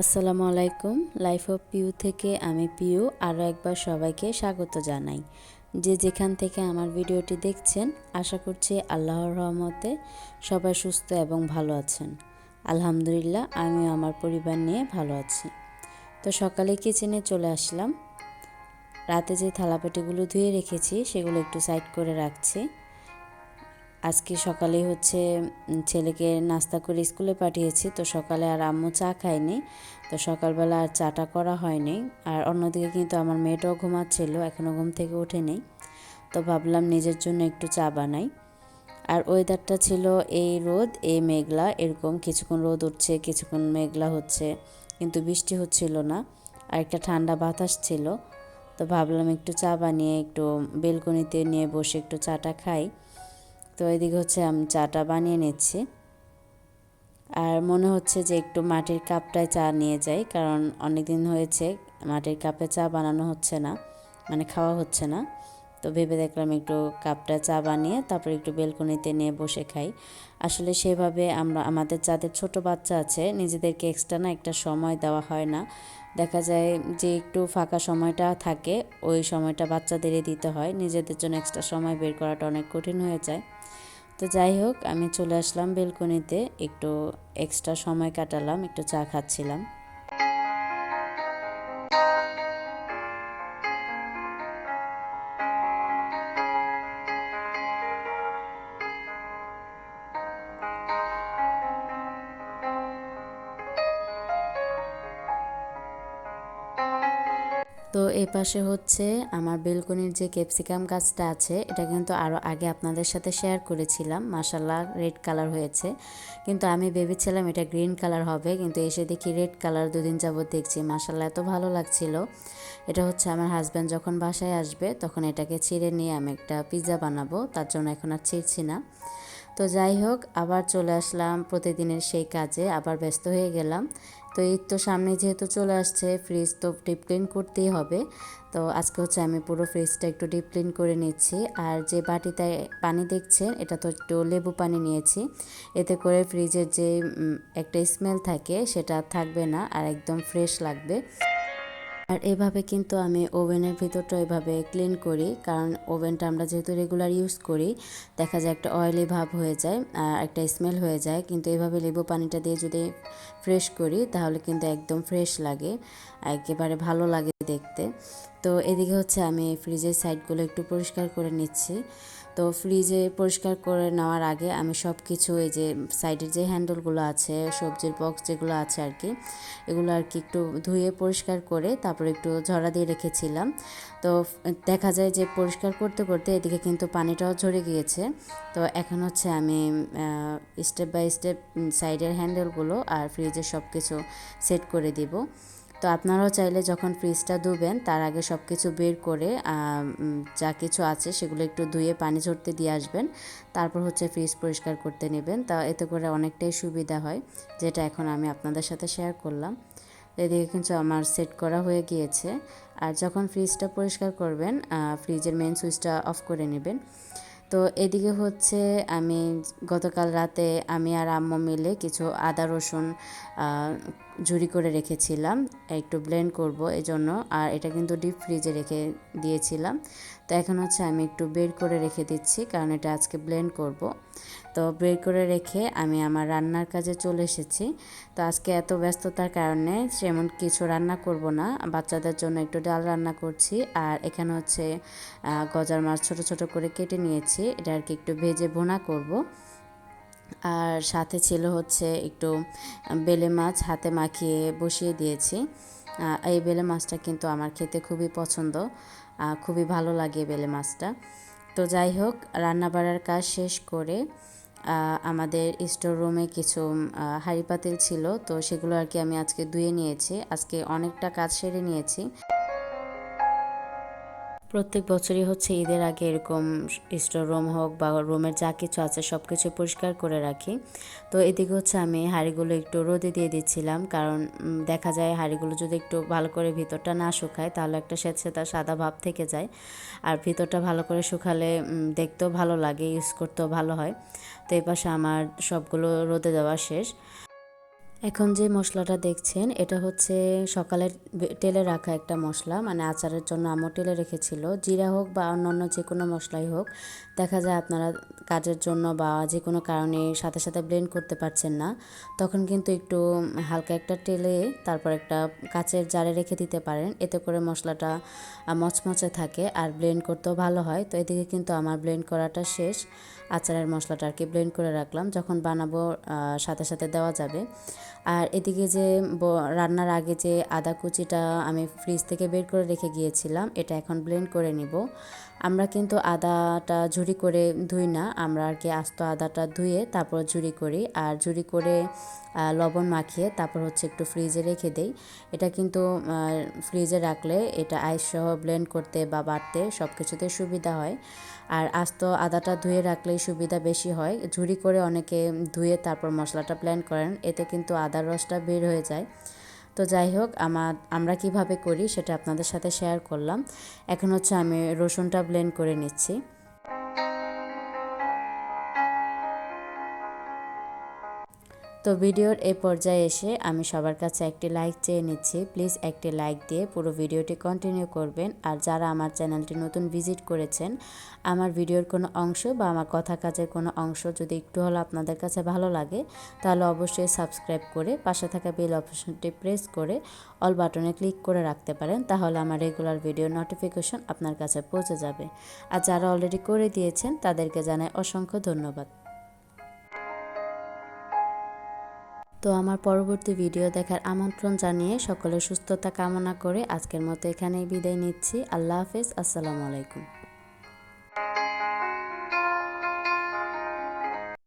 আসসালামু আলাইকুম। Life of Piu থেকে আমি পিউ আরও একবার সবাইকে স্বাগত জানাই। যে যেখান থেকে আমার ভিডিওটি দেখছেন, আশা করছি আল্লাহর রহমতে সবাই সুস্থ এবং ভালো আছেন। আলহামদুলিল্লাহ, আমিও আমার পরিবার নিয়ে ভালো আছি। তো সকালে কিচেনে চলে আসলাম। রাতে যে থালাবাটিগুলো ধুয়ে রেখেছি সেগুলো একটু সাইড করে রাখছি। আজকে সকালে ছেলেকে নাস্তা করে স্কুলে পাঠিয়েছি, তো সকালে আর আম্মু চা খায়নি, তো সকালবেলা আর চাটা করা হয়নি। আর অন্যদিকে কিন্তু আমার মেয়েটাও ঘুমাচ্ছিল, এখনও ঘুম থেকে ওঠেনি, তো ভাবলাম নিজের জন্য একটু চা বানাই। আর ওয়েদারটা ছিল এই রোদ এই মেঘলা, এরকম কিছুক্ষণ রোদ উঠছে কিছুক্ষণ মেঘলা হচ্ছে, কিন্তু বৃষ্টি হচ্ছিল না। আর একটা ঠান্ডা বাতাস ছিল, তো ভাবলাম একটু চা বানিয়ে একটু বেলকনিতে নিয়ে বসে একটু চাটা খাই। তো এদিকে আমি চাটা বানিয়ে নিচ্ছি। আর মনে হচ্ছে যে একটু মাটির কাপটায় চা নিয়ে যাই, কারণ অনেক দিন হয়েছে মাটির কাপে চা বানানো হচ্ছে না, মানে খাওয়া হচ্ছে না। তো ভেবে দেখলাম একটু কাপটা চা বানিয়ে তারপর একটু বেলকনিতে নিয়ে বসে খাই। আসলে সেভাবে আমরা আমাদের যাদের ছোট বাচ্চা আছে নিজেদেরকে এক্সট্রা না একটা সময় দেওয়া হয় না। দেখা যায় যে একটু ফাঁকা সময়টা থাকে, ওই সময়টা বাচ্চাদেরই দিতে হয়, নিজেদের জন্য এক্সট্রা সময় বের করাটা অনেক কঠিন হয়ে যায়। তো যাই হোক, আমি চলে আসলাম বেলকনিতে, একটু এক্সট্রা সময় কাটালাম, একটু চা খাচ্ছিলাম। তো এই পাশে আমার বেলকনির যে ক্যাপসিকাম গাছটা আছে, এটা কিন্তু আরও আগে আপনাদের সাথে শেয়ার করেছিলাম। মাশাল্লাহ রেড কালার হয়েছে, কিন্তু আমি ভেবেছিলাম এটা গ্রিন কালার হবে, কিন্তু এসে দেখি রেড কালার। দুদিন যাবত দেখছি, মাশাল্লাহ এত ভালো লাগছিল। এটা আমার হাজব্যান্ড যখন বাসায় আসবে তখন এটাকে ছিঁড়ে নিয়ে আমি একটা পিৎজা বানাবো, তার জন্য এখন আর ছিঁড়ছি না। তো যাই হোক, আবার চলে আসলাম প্রতিদিনের সেই কাজে, আবার ব্যস্ত হয়ে গেলাম। তো এই তো সামনে যেহেতু চলে আসছে, ফ্রিজ তো ডিপ ক্লিন করতেই হবে। তো আজকে আমি পুরো ফ্রিজটা একটু ডিপ ক্লিন করে নিচ্ছি। আর যে বাটিতে পানি দেখছেন, এটা তো একটু লেবু পানি নিয়েছি, এতে করে ফ্রিজের যে একটা স্মেল থাকে সেটা থাকবে না, আর একদম ফ্রেশ লাগবে। আর এভাবে কিন্তু আমি ওভেনের ভিতরটা এভাবে ক্লিন করি, কারণ ওভেনটা আমরা যেহেতু রেগুলার ইউজ করি, দেখা যায় একটা অয়েলি ভাব হয়ে যায় আর একটা স্মেল হয়ে যায়। কিন্তু এভাবে লেবু পানিটা দিয়ে যদি ফ্রেশ করি তাহলে কিন্তু একদম ফ্রেশ লাগে, একেবারে ভালো লাগে দেখতে। তো এদিকে আমি ফ্রিজের সাইডগুলো একটু পরিষ্কার করে নিচ্ছি। তো ফ্রিজে পরিষ্কার করে নেওয়ার আগে আমি সব কিছু, এই যে সাইডের যে হ্যান্ডেলগুলো আছে, সবজির বক্স যেগুলো আছে আর কি, এগুলো আর কি একটু ধুয়ে পরিষ্কার করে তারপরে একটু ঝরা দিয়ে রেখেছিলাম। তো দেখা যায় যে পরিষ্কার করতে করতে এদিকে কিন্তু পানিটাও ঝরে গিয়েছে। তো এখন আমি স্টেপ বাই স্টেপ সাইডের হ্যান্ডেলগুলো আর ফ্রিজের সব কিছু সেট করে দিব। তো আপনারাও চাইলে যখন ফ্রিজটা ধুবেন তার আগে সব কিছু বের করে যা কিছু আছে সেগুলো একটু ধুয়ে পানি ঝরতে দিয়ে আসবেন, তারপর ফ্রিজ পরিষ্কার করতে নেবেন। তা এতে করে অনেকটাই সুবিধা হয়, যেটা এখন আমি আপনাদের সাথে শেয়ার করলাম। এদিকে কিন্তু আমার সেট করা হয়ে গিয়েছে। আর যখন ফ্রিজটা পরিষ্কার করবেন, ফ্রিজের মেন সুইচটা অফ করে নেবেন। তো এদিকে আমি গতকাল রাতে আমি আর আম্মু মিলে কিছু আদা রসুন ঝুরি করে রেখেছিলাম, একটু ব্লেন্ড করব এজন্য। আর এটা কিন্তু ডিপ ফ্রিজে রেখে দিয়েছিলাম। তো এখন আমি একটু বের করে রেখে দিচ্ছি, কারণ এটা আজকে ব্লেন্ড করব। তো বের করে রেখে আমি আমার রান্নার কাজে চলে এসেছি। তো আজকে এত ব্যস্ততার কারণে সেমন কিছু রান্না করব না, বাচ্চাদের জন্য একটু ডাল রান্না করছি। আর এখানে গজার মাছ ছোট ছোট করে কেটে নিয়েছি, এটা আর কি একটু ভেজে ভুনা করব। আর সাথে ছিল একটু বেলে মাছ হাতে মাখিয়ে বসিয়ে দিয়েছি। এই বেলে মাছটা কিন্তু আমার খেতে খুবই পছন্দ, খুবই ভালো লাগে বেলে মাছটা। তো যাই হোক, রান্না বাড়ার কাজ শেষ করে আমাদের স্টোর রুমে কিছু হাঁড়ি পাতিল ছিল, তো সেগুলো আর কি আমি আজকে ধুয়ে নিয়েছি, আজকে অনেকটা কাজ সেরে নিয়েছি। প্রত্যেক বছরই ঈদের আগে এরকম স্টোর রুম হোক বা রুমের যা কিছু আছে সব কিছু পরিষ্কার করে রাখি। তো এদিকে আমি হাঁড়িগুলো একটু রোদে দিয়ে দিচ্ছিলাম, কারণ দেখা যায় হাঁড়িগুলো যদি একটু ভালো করে ভিতরটা না শুকায় তাহলে একটা স্যাঁতস্যাঁতে সাদা ভাব থেকে যায়। আর ভিতরটা ভালো করে শুকালে দেখতেও ভালো লাগে, ইউজ করতেও ভালো হয়। তো এই পাশে আমার সবগুলো রোদে দেওয়া শেষ। এখন যে মশলাটা দেখছেন এটা হচ্ছে সকালের তেলে রাখা একটা মশলা, মানে আচারের জন্য আম্মু তেলে রেখেছিল। জিরা হোক বা অন্যান্য যে কোনো মশলাই হোক, দেখা যায় আপনারা কাজের জন্য বা যে কোনো কারণে সাথে সাথে ব্লেন্ড করতে পারছেন না, তখন কিন্তু একটু হালকা একটা তেলে তারপর একটা কাচের জারে রেখে দিতে পারেন। এতে করে মশলাটা মচমচে থাকে আর ব্লেন্ড করতেও ভালো হয়। তো এদিকে কিন্তু আমার ব্লেন্ড করাটা শেষ, আচারের মশলাটা আর কি ব্লেন্ড করে রাখলাম, যখন বানাবো সাথে সাথে দেওয়া যাবে। আর এদিকে যে রান্নার আগে যে আদা কুচিটা আমি ফ্রিজ থেকে বের করে রেখে গিয়েছিলাম, এটা এখন ব্লেন্ড করে নিব। আমরা কিন্তু আদাটা ঝুরি করে ধুই না, আমরা আর কি আস্ত আদাটা ধুয়ে তারপর ঝুরি করি, আর ঝুরি করে লবণ মাখিয়ে তারপর হচ্ছে একটু ফ্রিজে রেখে দেই। এটা কিন্তু ফ্রিজে রাখলে এটা আইস সহ ব্লেন্ড করতে বা বাটতে সব কিছুতে সুবিধা হয়। আর আস্ত আদাটা ধুয়ে রাখলেই সুবিধা বেশি হয়। ঝুরি করে অনেকে ধুয়ে তারপর মশলাটা ব্লেন্ড করেন, এতে কিন্তু আদার রসটা বের হয়ে যায়। তো যাই হোক, আমরা কিভাবে করি সেটা আপনাদের সাথে শেয়ার করলাম। এখন হচ্ছে আমি রসুনটা ব্লেন্ড করে নিচ্ছি। তো ভিডিওর এই পর্যায়ে এসে আমি সবার কাছে একটি লাইক চেয়ে নিচ্ছি। প্লিজ একটি লাইক দিয়ে পুরো ভিডিওটি কন্টিনিউ করবেন। আর যারা আমার চ্যানেলটি নতুন ভিজিট করেছেন, আমার ভিডিওর কোনো অংশ বা আমার কথা কাজের কোনো অংশ যদি একটু হলেও আপনাদের কাছে ভালো লাগে, তাহলে অবশ্যই সাবস্ক্রাইব করে পাশে থাকা বেল অপশনটি প্রেস করে অল বাটনে ক্লিক করে রাখতে পারেন। তাহলে আমার রেগুলার ভিডিও নোটিফিকেশন আপনার কাছে পৌঁছে যাবে। আর যারা অলরেডি করে দিয়েছেন তাদেরকে জানাই অসংখ্য ধন্যবাদ। তো আমার পরবর্তী ভিডিও দেখার আমন্ত্রণ জানিয়ে সকলের সুস্থতা কামনা করে আজকের মতো এখানেই বিদায় নিচ্ছি। আল্লাহ হাফেজ, আসসালামু আলাইকুম।